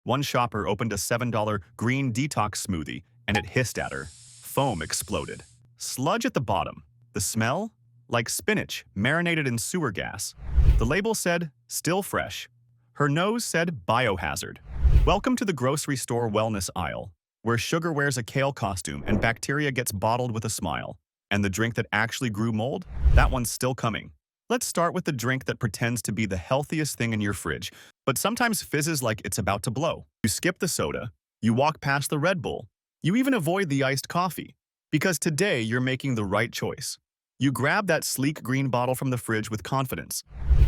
One shopper opened a $7 green detox smoothie, and it hissed at her. Foam exploded. Sludge at the bottom. The smell? Like spinach, marinated in sewer gas. The label said, still fresh. Her nose said, biohazard. Welcome to the grocery store wellness aisle, where sugar wears a kale costume and bacteria gets bottled with a smile. And the drink that actually grew mold? That one's still coming. Let's start with the drink that pretends to be the healthiest thing in your fridge, but sometimes fizzes like it's about to blow. You skip the soda, you walk past the Red Bull, you even avoid the iced coffee. Because today you're making the right choice. You grab that sleek green bottle from the fridge with confidence.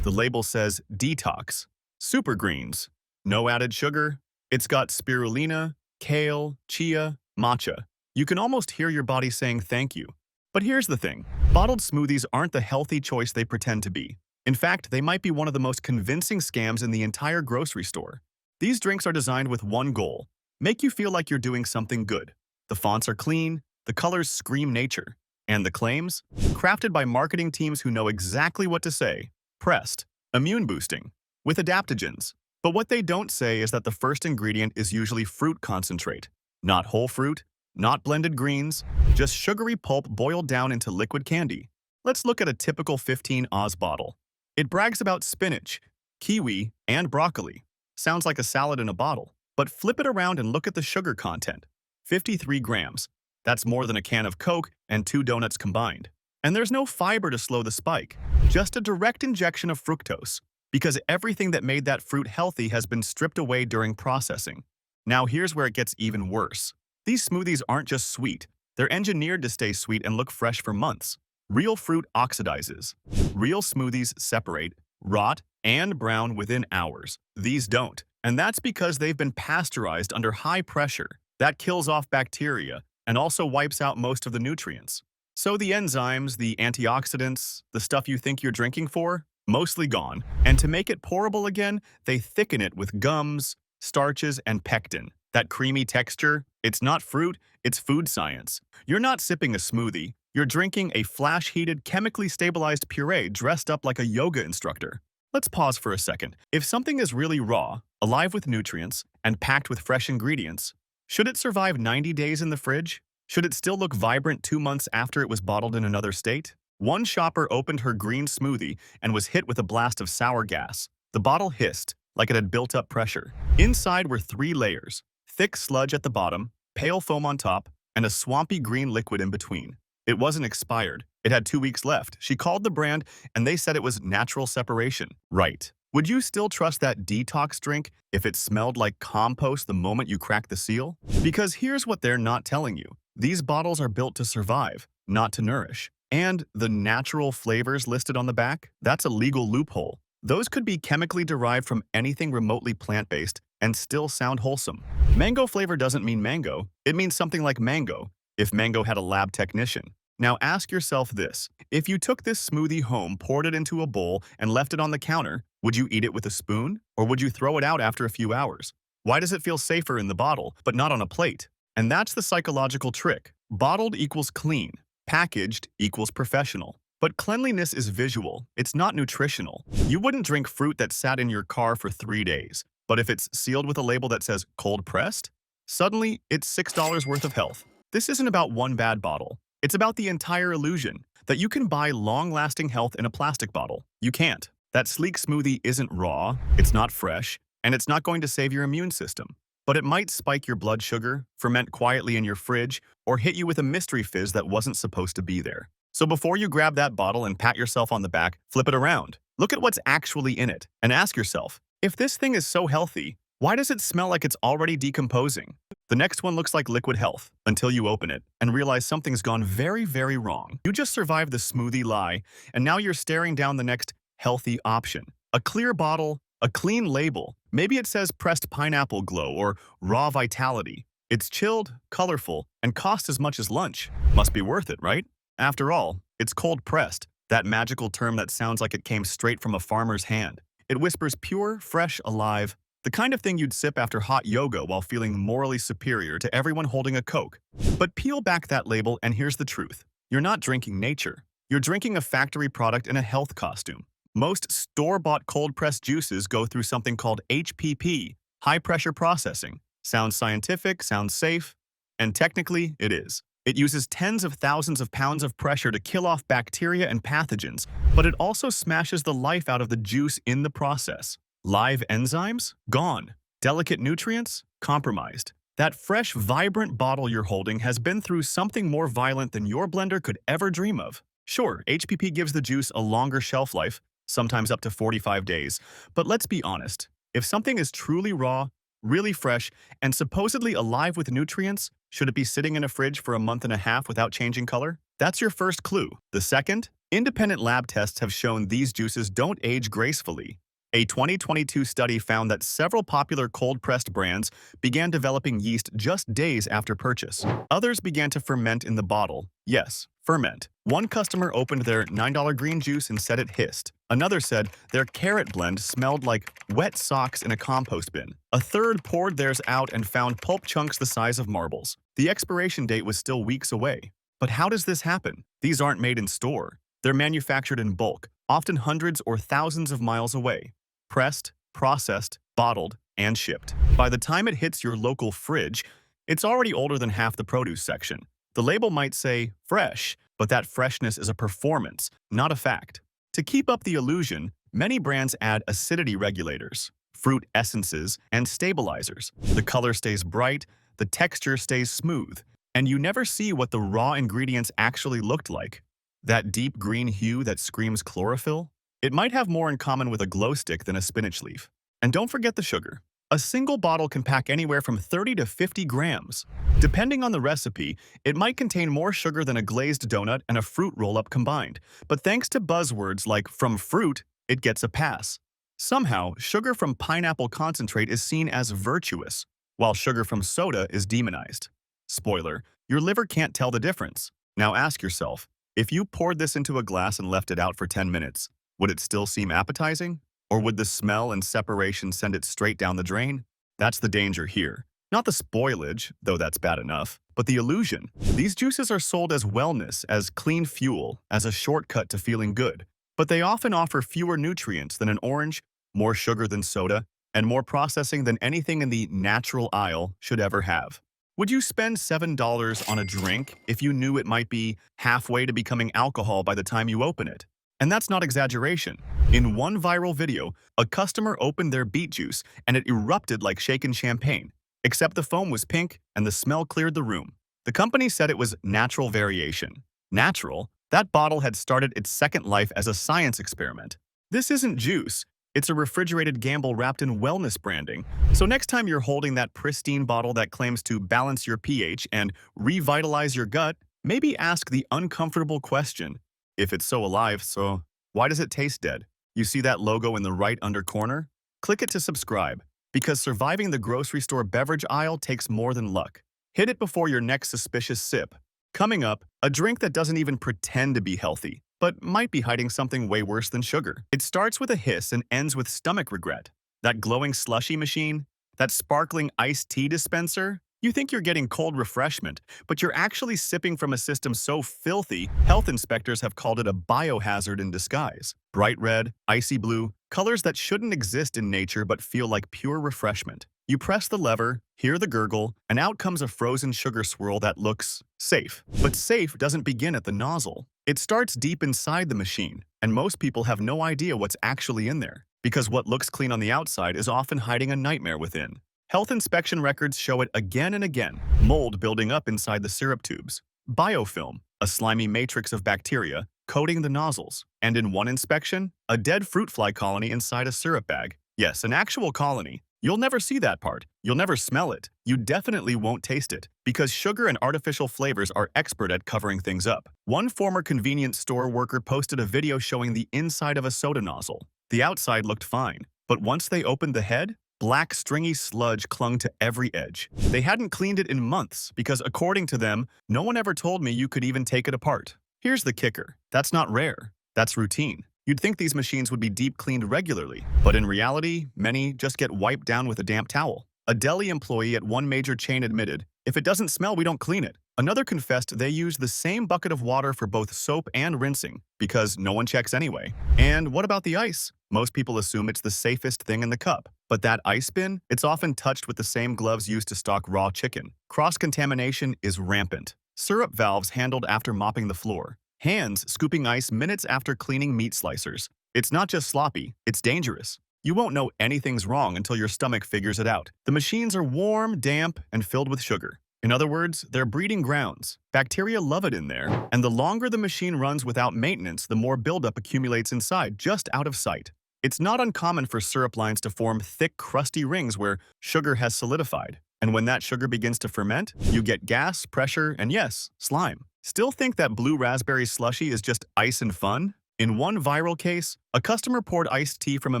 The label says detox, super greens, no added sugar. It's got spirulina, kale, chia, matcha. You can almost hear your body saying thank you. But here's the thing. Bottled smoothies aren't the healthy choice they pretend to be. In fact, they might be one of the most convincing scams in the entire grocery store. These drinks are designed with one goal: make you feel like you're doing something good. The fonts are clean, the colors scream nature. And the claims? Crafted by marketing teams who know exactly what to say. Pressed, immune boosting, with adaptogens. But what they don't say is that the first ingredient is usually fruit concentrate. Not whole fruit, not blended greens, just sugary pulp boiled down into liquid candy. Let's look at a typical 15 Oz bottle. It brags about spinach, kiwi, and broccoli. Sounds like a salad in a bottle. But flip it around and look at the sugar content. 53 grams. That's more than a can of Coke and 2 donuts combined. And there's no fiber to slow the spike, just a direct injection of fructose, because everything that made that fruit healthy has been stripped away during processing. Now here's where it gets even worse. These smoothies aren't just sweet, they're engineered to stay sweet and look fresh for months. Real fruit oxidizes. Real smoothies separate, rot, and brown within hours. These don't. And that's because they've been pasteurized under high pressure. That kills off bacteria and also wipes out most of the nutrients. So the enzymes, the antioxidants, the stuff you think you're drinking for, mostly gone. And to make it pourable again, they thicken it with gums, starches, and pectin. That creamy texture, it's not fruit, it's food science. You're not sipping a smoothie, you're drinking a flash-heated, chemically stabilized puree dressed up like a yoga instructor. Let's pause for a second. If something is really raw, alive with nutrients, and packed with fresh ingredients, should it survive 90 days in the fridge? Should it still look vibrant 2 months after it was bottled in another state? One shopper opened her green smoothie and was hit with a blast of sour gas. The bottle hissed, like it had built up pressure. Inside were 3 layers: thick sludge at the bottom, pale foam on top, and a swampy green liquid in between. It wasn't expired. It had 2 weeks left. She called the brand, and they said it was natural separation. Right. Would you still trust that detox drink if it smelled like compost the moment you crack the seal? Because here's what they're not telling you. These bottles are built to survive, not to nourish. And the natural flavors listed on the back? That's a legal loophole. Those could be chemically derived from anything remotely plant-based and still sound wholesome. Mango flavor doesn't mean mango. It means something like mango, if mango had a lab technician. Now ask yourself this. If you took this smoothie home, poured it into a bowl, and left it on the counter, would you eat it with a spoon? Or would you throw it out after a few hours? Why does it feel safer in the bottle, but not on a plate? And that's the psychological trick. Bottled equals clean. Packaged equals professional. But cleanliness is visual. It's not nutritional. You wouldn't drink fruit that sat in your car for 3 days. But if it's sealed with a label that says cold pressed, suddenly it's $6 worth of health. This isn't about one bad bottle. It's about the entire illusion that you can buy long-lasting health in a plastic bottle. You can't. That sleek smoothie isn't raw, it's not fresh, and it's not going to save your immune system. But it might spike your blood sugar, ferment quietly in your fridge, or hit you with a mystery fizz that wasn't supposed to be there. So before you grab that bottle and pat yourself on the back, flip it around. Look at what's actually in it, and ask yourself, if this thing is so healthy, why does it smell like it's already decomposing? The next one looks like liquid health, until you open it and realize something's gone very, very wrong. You just survived the smoothie lie, and now you're staring down the next healthy option. A clear bottle, a clean label. Maybe it says pressed pineapple glow or raw vitality. It's chilled, colorful, and costs as much as lunch. Must be worth it, right? After all, it's cold pressed, that magical term that sounds like it came straight from a farmer's hand. It whispers pure, fresh, alive, the kind of thing you'd sip after hot yoga while feeling morally superior to everyone holding a Coke. But peel back that label and here's the truth. You're not drinking nature. You're drinking a factory product in a health costume. Most store-bought cold-pressed juices go through something called HPP, High-pressure processing. Sounds scientific, sounds safe, and technically it is. It uses tens of thousands of pounds of pressure to kill off bacteria and pathogens, but it also smashes the life out of the juice in the process. Live enzymes? Gone. Delicate nutrients? Compromised. That fresh, vibrant bottle you're holding has been through something more violent than your blender could ever dream of. Sure, HPP gives the juice a longer shelf life, sometimes up to 45 days, but let's be honest. If something is truly raw, really fresh, and supposedly alive with nutrients, should it be sitting in a fridge for a month and a half without changing color? That's your first clue. The second, independent lab tests have shown these juices don't age gracefully. A 2022 study found that several popular cold-pressed brands began developing yeast just days after purchase. Others began to ferment in the bottle. Yes, ferment. One customer opened their $9 green juice and said it hissed. Another said their carrot blend smelled like wet socks in a compost bin. A third poured theirs out and found pulp chunks the size of marbles. The expiration date was still weeks away. But how does this happen? These aren't made in store. They're manufactured in bulk, often hundreds or thousands of miles away. Pressed, processed, bottled, and shipped. By the time it hits your local fridge, it's already older than half the produce section. The label might say fresh, but that freshness is a performance, not a fact. To keep up the illusion, many brands add acidity regulators, fruit essences, and stabilizers. The color stays bright, the texture stays smooth, and you never see what the raw ingredients actually looked like. That deep green hue that screams chlorophyll? It might have more in common with a glow stick than a spinach leaf. And don't forget the sugar. A single bottle can pack anywhere from 30 to 50 grams. Depending on the recipe, it might contain more sugar than a glazed donut and a fruit roll-up combined. But thanks to buzzwords like "from fruit," it gets a pass. Somehow, sugar from pineapple concentrate is seen as virtuous, while sugar from soda is demonized. Spoiler, your liver can't tell the difference. Now ask yourself, if you poured this into a glass and left it out for 10 minutes, would it still seem appetizing? Or would the smell and separation send it straight down the drain? That's the danger here. Not the spoilage, though that's bad enough, but the illusion. These juices are sold as wellness, as clean fuel, as a shortcut to feeling good. But they often offer fewer nutrients than an orange, more sugar than soda, and more processing than anything in the natural aisle should ever have. Would you spend $7 on a drink if you knew it might be halfway to becoming alcohol by the time you open it? And that's not exaggeration. In one viral video, a customer opened their beet juice and it erupted like shaken champagne, except the foam was pink and the smell cleared the room. The company said it was natural variation. Natural? That bottle had started its second life as a science experiment. This isn't juice. It's a refrigerated gamble wrapped in wellness branding. So next time you're holding that pristine bottle that claims to balance your pH and revitalize your gut, maybe ask the uncomfortable question. If it's so alive, so why does it taste dead? You see that logo in the right under corner? Click it to subscribe, because surviving the grocery store beverage aisle takes more than luck. Hit it before your next suspicious sip. Coming up, a drink that doesn't even pretend to be healthy, but might be hiding something way worse than sugar. It starts with a hiss and ends with stomach regret. That glowing slushy machine? That sparkling iced tea dispenser? You think you're getting cold refreshment, but you're actually sipping from a system so filthy, health inspectors have called it a biohazard in disguise. Bright red, icy blue, colors that shouldn't exist in nature but feel like pure refreshment. You press the lever, hear the gurgle, and out comes a frozen sugar swirl that looks safe. But safe doesn't begin at the nozzle. It starts deep inside the machine, and most people have no idea what's actually in there, because what looks clean on the outside is often hiding a nightmare within. Health inspection records show it again and again. Mold building up inside the syrup tubes. Biofilm, a slimy matrix of bacteria, coating the nozzles. And in one inspection, a dead fruit fly colony inside a syrup bag. Yes, an actual colony. You'll never see that part. You'll never smell it. You definitely won't taste it, because sugar and artificial flavors are expert at covering things up. One former convenience store worker posted a video showing the inside of a soda nozzle. The outside looked fine, but once they opened the head, black, stringy sludge clung to every edge. They hadn't cleaned it in months because, according to them, no one ever told me you could even take it apart. Here's the kicker. That's not rare. That's routine. You'd think these machines would be deep cleaned regularly, but in reality, many just get wiped down with a damp towel. A deli employee at one major chain admitted, "If it doesn't smell, we don't clean it." Another confessed they use the same bucket of water for both soap and rinsing, because no one checks anyway. And what about the ice? Most people assume it's the safest thing in the cup. But that ice bin, it's often touched with the same gloves used to stock raw chicken. Cross-contamination is rampant. Syrup valves handled after mopping the floor. Hands scooping ice minutes after cleaning meat slicers. It's not just sloppy, it's dangerous. You won't know anything's wrong until your stomach figures it out. The machines are warm, damp, and filled with sugar. In other words, they're breeding grounds. Bacteria love it in there, and the longer the machine runs without maintenance, the more buildup accumulates inside, just out of sight. It's not uncommon for syrup lines to form thick, crusty rings where sugar has solidified. And when that sugar begins to ferment, you get gas, pressure, and yes, slime. Still think that blue raspberry slushy is just ice and fun? In one viral case, a customer poured iced tea from a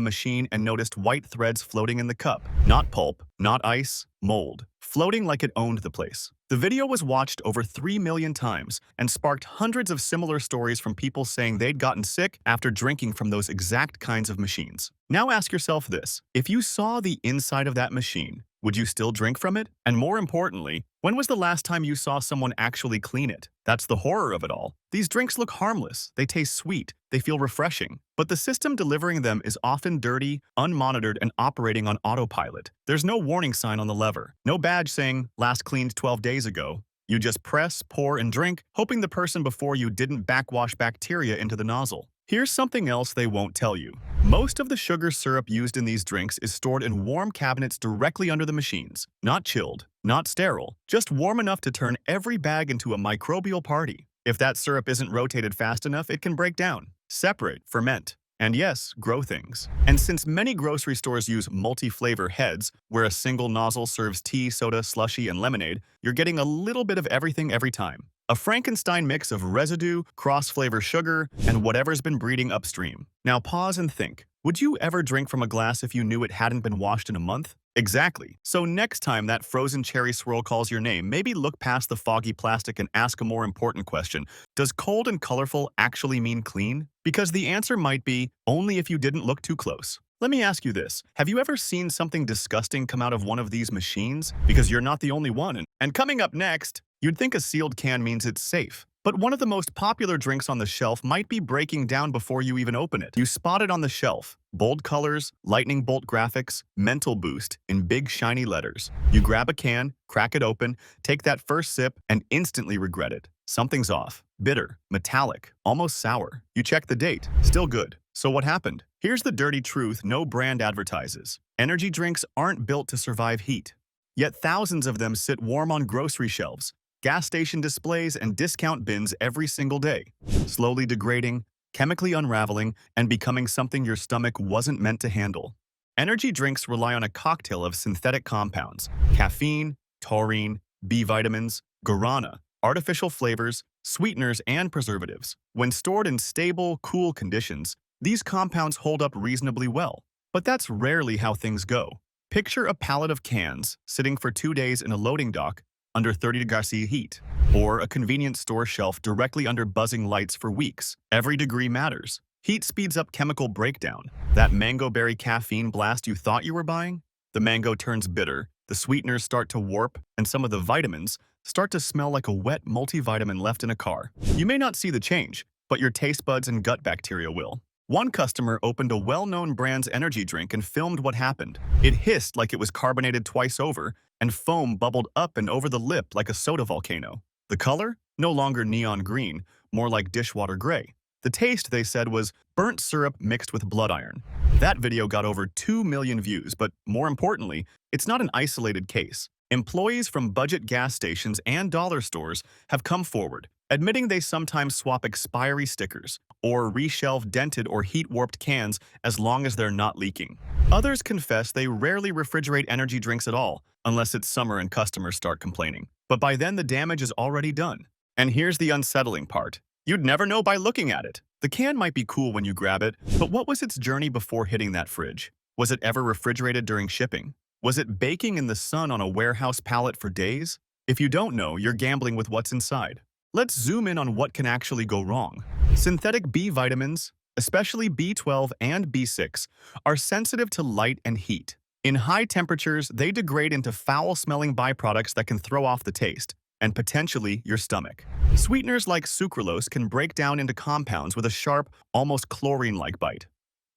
machine and noticed white threads floating in the cup. Not pulp, not ice, mold, floating like it owned the place. The video was watched over 3 million times and sparked hundreds of similar stories from people saying they'd gotten sick after drinking from those exact kinds of machines. Now ask yourself this: if you saw the inside of that machine, would you still drink from it? And more importantly, when was the last time you saw someone actually clean it? That's the horror of it all. These drinks look harmless, they taste sweet, they feel refreshing, but the system delivering them is often dirty, unmonitored, and operating on autopilot. There's no warning sign on the lever, no badge saying, "Last cleaned 12 days ago." You just press, pour, and drink, hoping the person before you didn't backwash bacteria into the nozzle. Here's something else they won't tell you. Most of the sugar syrup used in these drinks is stored in warm cabinets directly under the machines. Not chilled, not sterile, just warm enough to turn every bag into a microbial party. If that syrup isn't rotated fast enough, it can break down, separate, ferment, and yes, grow things. And since many grocery stores use multi-flavor heads, where a single nozzle serves tea, soda, slushy, and lemonade, you're getting a little bit of everything every time. A Frankenstein mix of residue, cross-flavor sugar, and whatever's been breeding upstream. Now pause and think. Would you ever drink from a glass if you knew it hadn't been washed in a month? Exactly. So next time that frozen cherry swirl calls your name, maybe look past the foggy plastic and ask a more important question. Does cold and colorful actually mean clean? Because the answer might be, only if you didn't look too close. Let me ask you this. Have you ever seen something disgusting come out of one of these machines? Because you're not the only one. And coming up next, you'd think a sealed can means it's safe. But one of the most popular drinks on the shelf might be breaking down before you even open it. You spot it on the shelf. Bold colors, lightning bolt graphics, mental boost in big shiny letters. You grab a can, crack it open, take that first sip, and instantly regret it. Something's off. Bitter, metallic, almost sour. You check the date. Still good. So what happened? Here's the dirty truth no brand advertises. Energy drinks aren't built to survive heat. Yet thousands of them sit warm on grocery shelves, gas station displays, and discount bins every single day, slowly degrading, chemically unraveling, and becoming something your stomach wasn't meant to handle. Energy drinks rely on a cocktail of synthetic compounds: caffeine, taurine, B vitamins, guarana, artificial flavors, sweeteners, and preservatives. When stored in stable, cool conditions, these compounds hold up reasonably well. But that's rarely how things go. Picture a pallet of cans sitting for 2 days in a loading dock under 30°C heat, or a convenience store shelf directly under buzzing lights for weeks. Every degree matters. Heat speeds up chemical breakdown. That mango berry caffeine blast you thought you were buying? The mango turns bitter, the sweeteners start to warp, and some of the vitamins start to smell like a wet multivitamin left in a car. You may not see the change, but your taste buds and gut bacteria will. One customer opened a well-known brand's energy drink and filmed what happened. It hissed like it was carbonated twice over, and foam bubbled up and over the lip like a soda volcano. The color? No longer neon green, more like dishwater gray. The taste, they said, was burnt syrup mixed with blood iron. That video got over 2 million views, but more importantly, it's not an isolated case. Employees from budget gas stations and dollar stores have come forward, admitting they sometimes swap expiry stickers or reshelve dented or heat-warped cans as long as they're not leaking. Others confess they rarely refrigerate energy drinks at all, unless it's summer and customers start complaining. But by then, the damage is already done. And here's the unsettling part. You'd never know by looking at it. The can might be cool when you grab it, but what was its journey before hitting that fridge? Was it ever refrigerated during shipping? Was it baking in the sun on a warehouse pallet for days? If you don't know, you're gambling with what's inside. Let's zoom in on what can actually go wrong. Synthetic B vitamins, especially B12 and B6, are sensitive to light and heat. In high temperatures, they degrade into foul-smelling byproducts that can throw off the taste, and potentially your stomach. Sweeteners like sucralose can break down into compounds with a sharp, almost chlorine-like bite.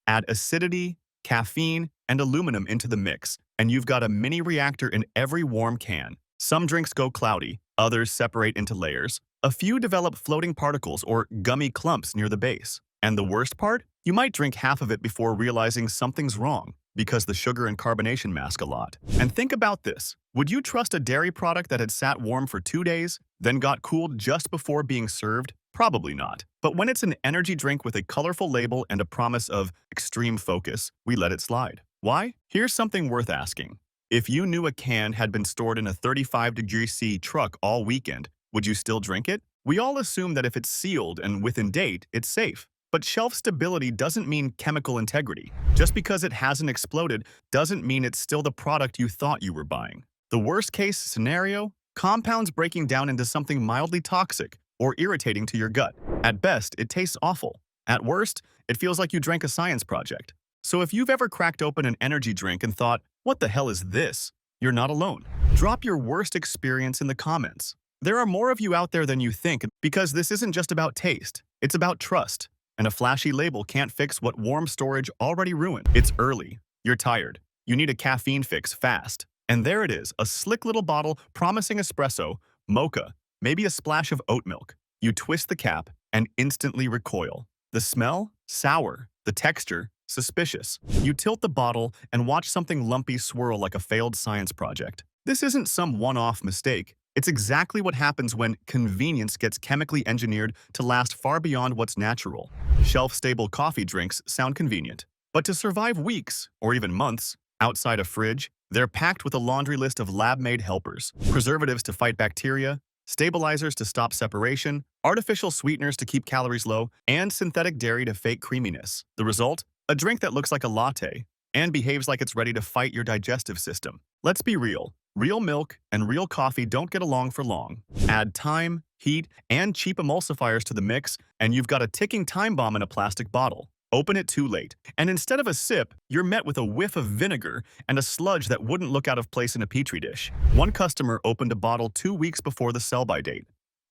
Add acidity, caffeine, and aluminum into the mix, and you've got a mini reactor in every warm can. Some drinks go cloudy, others separate into layers. A few develop floating particles or gummy clumps near the base. And the worst part? You might drink half of it before realizing something's wrong, because the sugar and carbonation mask a lot. And think about this. Would you trust a dairy product that had sat warm for 2 days, then got cooled just before being served? Probably not. But when it's an energy drink with a colorful label and a promise of extreme focus, we let it slide. Why? Here's something worth asking. If you knew a can had been stored in a 35°C truck all weekend, would you still drink it? We all assume that if it's sealed and within date, it's safe. But shelf stability doesn't mean chemical integrity. Just because it hasn't exploded doesn't mean it's still the product you thought you were buying. The worst-case scenario? Compounds breaking down into something mildly toxic or irritating to your gut. At best, it tastes awful. At worst, it feels like you drank a science project. So if you've ever cracked open an energy drink and thought, "What the hell is this?" you're not alone. Drop your worst experience in the comments. There are more of you out there than you think, because this isn't just about taste. It's about trust. And a flashy label can't fix what warm storage already ruined. It's early. You're tired. You need a caffeine fix fast. And there it is, a slick little bottle promising espresso, mocha, maybe a splash of oat milk. You twist the cap and instantly recoil. The smell? Sour. The texture? Suspicious. You tilt the bottle and watch something lumpy swirl like a failed science project. This isn't some one-off mistake. It's exactly what happens when convenience gets chemically engineered to last far beyond what's natural. Shelf-stable coffee drinks sound convenient, but to survive weeks, or even months, outside a fridge, they're packed with a laundry list of lab-made helpers, preservatives to fight bacteria, stabilizers to stop separation, artificial sweeteners to keep calories low, and synthetic dairy to fake creaminess. The result? A drink that looks like a latte and behaves like it's ready to fight your digestive system. Let's be real. Real milk and real coffee don't get along for long. Add time, heat, and cheap emulsifiers to the mix, and you've got a ticking time bomb in a plastic bottle. Open it too late, and instead of a sip, you're met with a whiff of vinegar and a sludge that wouldn't look out of place in a petri dish. One customer opened a bottle 2 weeks before the sell-by date.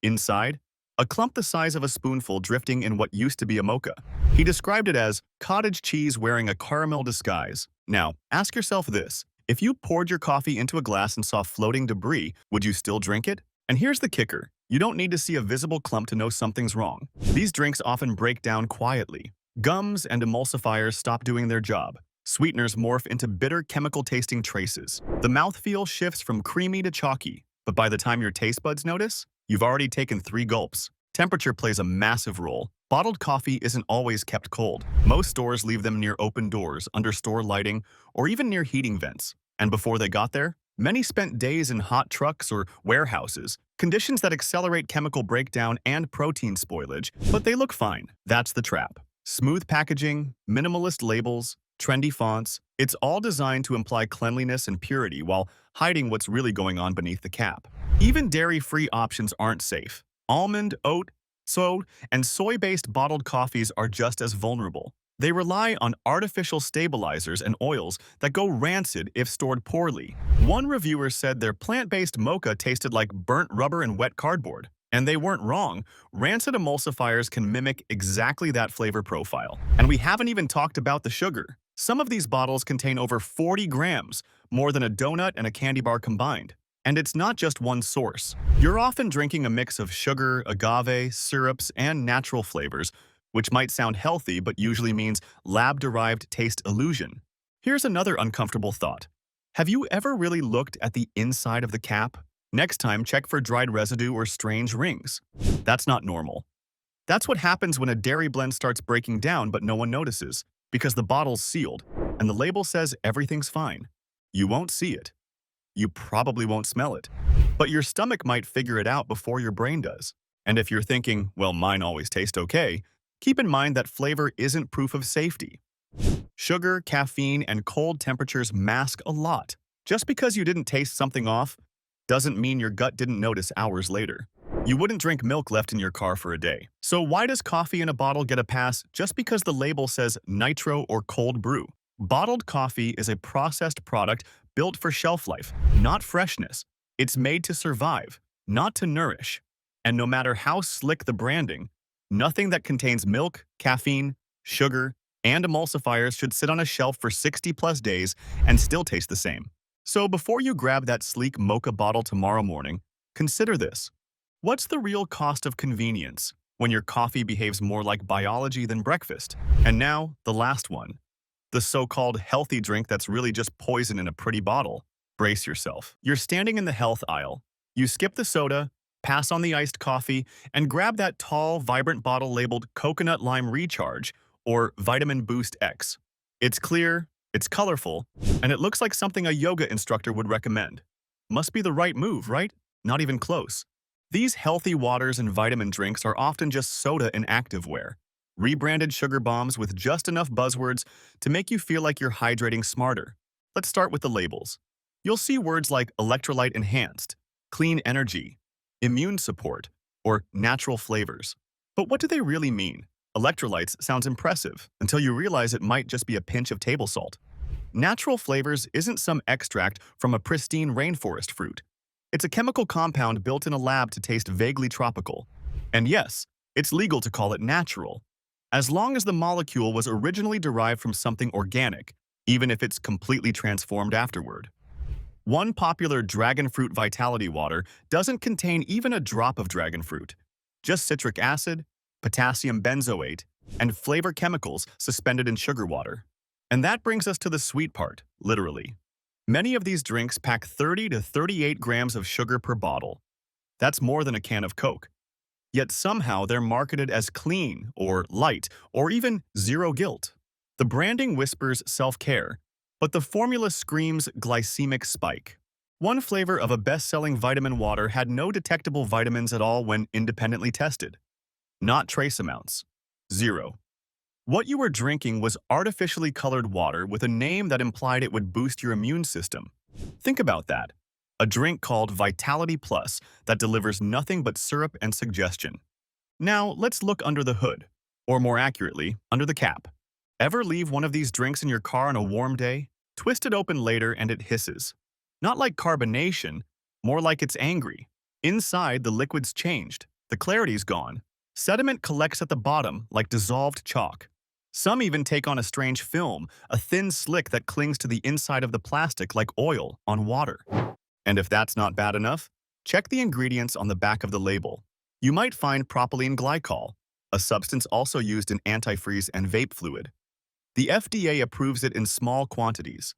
Inside, a clump the size of a spoonful drifting in what used to be a mocha. He described it as cottage cheese wearing a caramel disguise. Now, ask yourself this. If you poured your coffee into a glass and saw floating debris, would you still drink it? And here's the kicker. You don't need to see a visible clump to know something's wrong. These drinks often break down quietly. Gums and emulsifiers stop doing their job. Sweeteners morph into bitter chemical-tasting traces. The mouthfeel shifts from creamy to chalky, but by the time your taste buds notice, you've already taken 3 gulps. Temperature plays a massive role. Bottled coffee isn't always kept cold. Most stores leave them near open doors, under store lighting, or even near heating vents. And before they got there, many spent days in hot trucks or warehouses, conditions that accelerate chemical breakdown and protein spoilage, but they look fine. That's the trap. Smooth packaging, minimalist labels, trendy fonts, it's all designed to imply cleanliness and purity while hiding what's really going on beneath the cap. Even dairy-free options aren't safe. Almond, oat, and soy-based bottled coffees are just as vulnerable. They rely on artificial stabilizers and oils that go rancid if stored poorly. One reviewer said their plant-based mocha tasted like burnt rubber and wet cardboard. And they weren't wrong. Rancid emulsifiers can mimic exactly that flavor profile. And we haven't even talked about the sugar. Some of these bottles contain over 40 grams, more than a donut and a candy bar combined. And it's not just one source. You're often drinking a mix of sugar, agave, syrups, and natural flavors, which might sound healthy but usually means lab-derived taste illusion. Here's another uncomfortable thought. Have you ever really looked at the inside of the cap? Next time, check for dried residue or strange rings. That's not normal. That's what happens when a dairy blend starts breaking down but no one notices, because the bottle's sealed, and the label says everything's fine. You won't see it. You probably won't smell it. But your stomach might figure it out before your brain does. And if you're thinking, well, mine always taste okay, keep in mind that flavor isn't proof of safety. Sugar, caffeine, and cold temperatures mask a lot. Just because you didn't taste something off doesn't mean your gut didn't notice hours later. You wouldn't drink milk left in your car for a day. So why does coffee in a bottle get a pass just because the label says nitro or cold brew? Bottled coffee is a processed product built for shelf life, not freshness. It's made to survive, not to nourish. And no matter how slick the branding, nothing that contains milk, caffeine, sugar, and emulsifiers should sit on a shelf for 60 plus days and still taste the same. So before you grab that sleek mocha bottle tomorrow morning, consider this. What's the real cost of convenience when your coffee behaves more like biology than breakfast? And now, the last one. The so-called healthy drink that's really just poison in a pretty bottle. Brace yourself. You're standing in the health aisle. You skip the soda, pass on the iced coffee, and grab that tall, vibrant bottle labeled Coconut Lime Recharge or Vitamin Boost X. It's clear, it's colorful, and it looks like something a yoga instructor would recommend. Must be the right move, right? Not even close. These healthy waters and vitamin drinks are often just soda in activewear. Rebranded sugar bombs with just enough buzzwords to make you feel like you're hydrating smarter. Let's start with the labels. You'll see words like electrolyte enhanced, clean energy, immune support, or natural flavors. But what do they really mean? Electrolytes sounds impressive until you realize it might just be a pinch of table salt. Natural flavors isn't some extract from a pristine rainforest fruit. It's a chemical compound built in a lab to taste vaguely tropical. And yes, it's legal to call it natural, as long as the molecule was originally derived from something organic, even if it's completely transformed afterward. One popular dragon fruit vitality water doesn't contain even a drop of dragon fruit, just citric acid, potassium benzoate, and flavor chemicals suspended in sugar water. And that brings us to the sweet part, literally. Many of these drinks pack 30 to 38 grams of sugar per bottle. That's more than a can of Coke. Yet somehow they're marketed as clean or light or even zero guilt. The branding whispers self-care, but the formula screams glycemic spike. One flavor of a best-selling vitamin water had no detectable vitamins at all when independently tested. Not trace amounts. Zero. What you were drinking was artificially colored water with a name that implied it would boost your immune system. Think about that. A drink called Vitality Plus that delivers nothing but syrup and suggestion. Now, let's look under the hood, or more accurately, under the cap. Ever leave one of these drinks in your car on a warm day? Twist it open later and it hisses. Not like carbonation, more like it's angry. Inside, the liquid's changed. The clarity's gone. Sediment collects at the bottom like dissolved chalk. Some even take on a strange film, a thin slick that clings to the inside of the plastic like oil on water. And if that's not bad enough, check the ingredients on the back of the label. You might find propylene glycol, a substance also used in antifreeze and vape fluid. The FDA approves it in small quantities.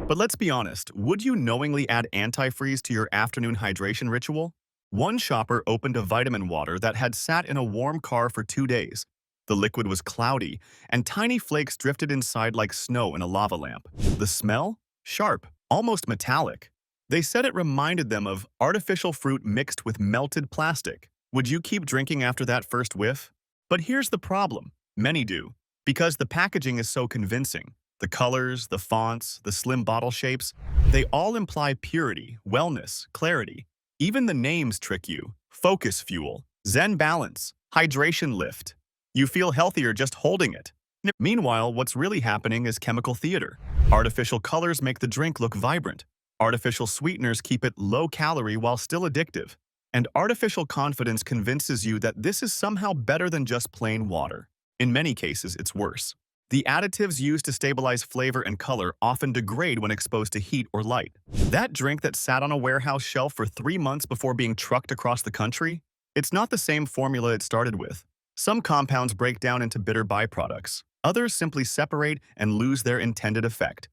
But let's be honest, would you knowingly add antifreeze to your afternoon hydration ritual? One shopper opened a vitamin water that had sat in a warm car for 2 days. The liquid was cloudy, and tiny flakes drifted inside like snow in a lava lamp. The smell? Sharp, almost metallic. They said it reminded them of artificial fruit mixed with melted plastic. Would you keep drinking after that first whiff? But here's the problem. Many do. Because the packaging is so convincing. The colors, the fonts, the slim bottle shapes, they all imply purity, wellness, clarity. Even the names trick you. Focus Fuel, Zen Balance, Hydration Lift. You feel healthier just holding it. Meanwhile, what's really happening is chemical theater. Artificial colors make the drink look vibrant. Artificial sweeteners keep it low-calorie while still addictive. And artificial confidence convinces you that this is somehow better than just plain water. In many cases, it's worse. The additives used to stabilize flavor and color often degrade when exposed to heat or light. That drink that sat on a warehouse shelf for 3 months before being trucked across the country? It's not the same formula it started with. Some compounds break down into bitter byproducts. Others simply separate and lose their intended effect,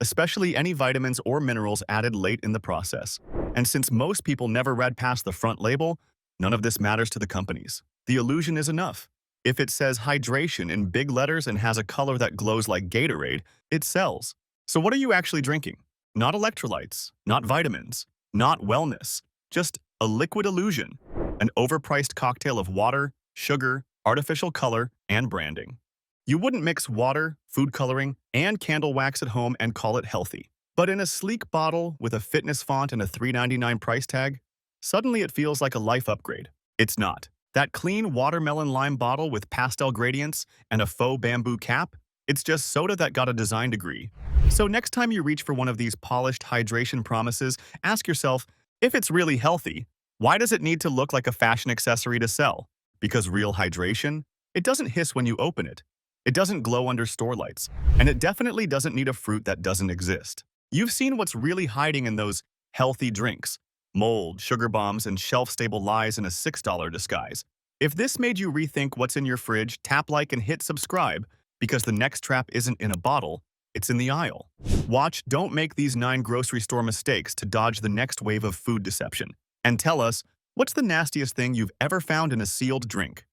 especially any vitamins or minerals added late in the process. And since most people never read past the front label, none of this matters to the companies. The illusion is enough. If it says hydration in big letters and has a color that glows like Gatorade, it sells. So what are you actually drinking? Not electrolytes, not vitamins, not wellness, just a liquid illusion, an overpriced cocktail of water, sugar, artificial color, and branding. You wouldn't mix water, food coloring, and candle wax at home and call it healthy. But in a sleek bottle with a fitness font and a $3.99 price tag, suddenly it feels like a life upgrade. It's not. That clean watermelon lime bottle with pastel gradients and a faux bamboo cap? It's just soda that got a design degree. So next time you reach for one of these polished hydration promises, ask yourself, if it's really healthy, why does it need to look like a fashion accessory to sell? Because real hydration? It doesn't hiss when you open it. It doesn't glow under store lights. And it definitely doesn't need a fruit that doesn't exist. You've seen what's really hiding in those healthy drinks. Mold, sugar bombs, and shelf-stable lies in a $6 disguise. If this made you rethink what's in your fridge, tap like and hit subscribe, because the next trap isn't in a bottle, it's in the aisle. Watch Don't Make These 9 Grocery Store Mistakes to dodge the next wave of food deception. And tell us, what's the nastiest thing you've ever found in a sealed drink?